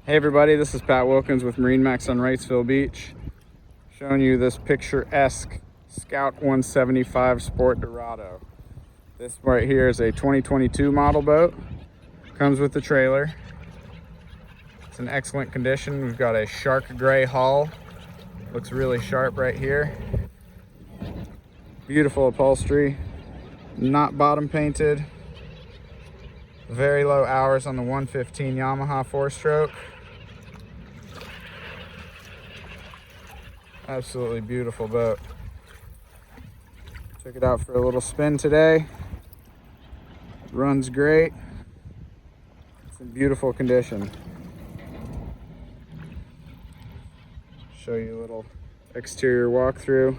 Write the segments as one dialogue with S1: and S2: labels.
S1: Hey everybody, this is Pat Wilkins with MarineMax on Wrightsville Beach, showing you this picturesque Scout 175 Sport Dorado. This right here is a 2022 model boat. Comes with the trailer. It's in excellent condition. We've got a shark gray hull. Looks really sharp right here. Beautiful upholstery. Not bottom painted. Very low hours on the 115 Yamaha 4-stroke. Absolutely beautiful boat. Took it out for a little spin today. Runs great. It's in beautiful condition. Show you a little exterior walkthrough.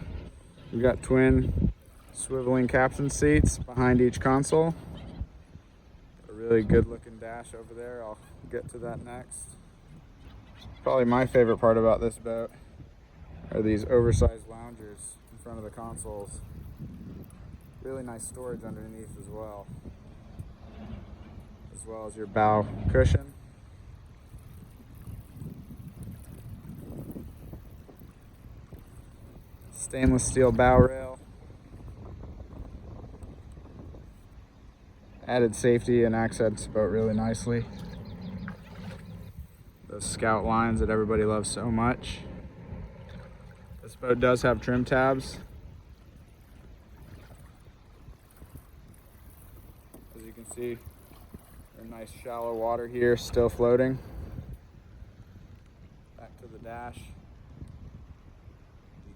S1: We've got twin swiveling captain seats behind each console. A really good looking dash over there. I'll get to that next. Probably my favorite part about this boat are these oversized loungers in front of the consoles. Really nice storage underneath as well as your bow cushion. Stainless steel bow rail. Added safety and accents the boat really nicely. Those Scout lines that everybody loves so much. This boat does have trim tabs. As you can see, a nice shallow water here, still floating. Back to the dash.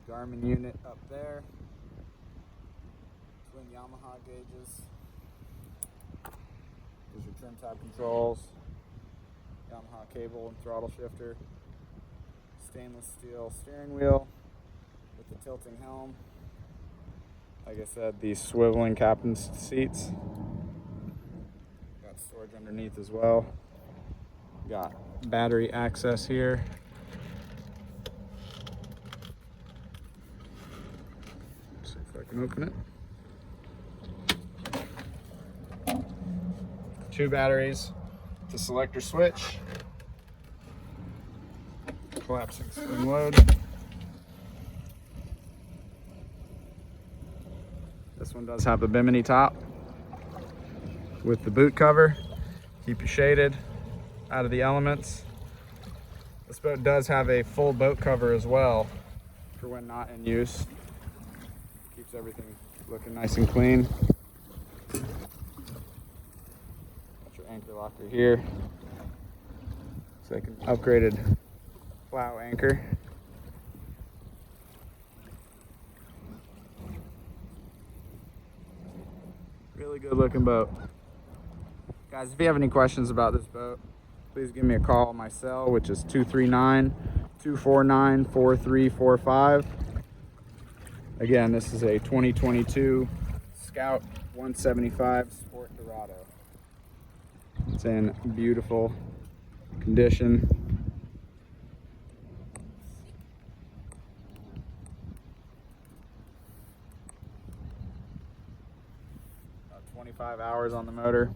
S1: The Garmin unit up there. Twin Yamaha gauges. There's your trim tab controls. Yamaha cable and throttle shifter. Stainless steel steering wheel with the tilting helm. Like I said, these swiveling captain's seats. Got storage underneath as well. Got battery access here. Let's see if I can open it. 2 batteries to selector switch. Collapsing spring load. This one does have a bimini top with the boot cover. Keep you shaded out of the elements. This boat does have a full boat cover as well for when not in use. Keeps everything looking nice and clean. Got your anchor locker here. It's like an upgraded plow anchor. Really good looking boat. Guys, if you have any questions about this boat, please give me a call on my cell, which is 239-249-4345. Again, this is a 2022 Scout 175 Sport Dorado. It's in beautiful condition. 25 hours on the motor.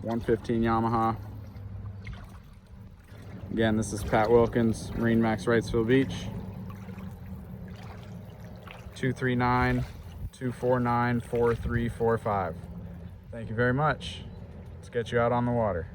S1: 115 Yamaha. Again, this is Pat Wilkins, MarineMax Wrightsville Beach. 239-249-4345. Thank you very much. Let's get you out on the water.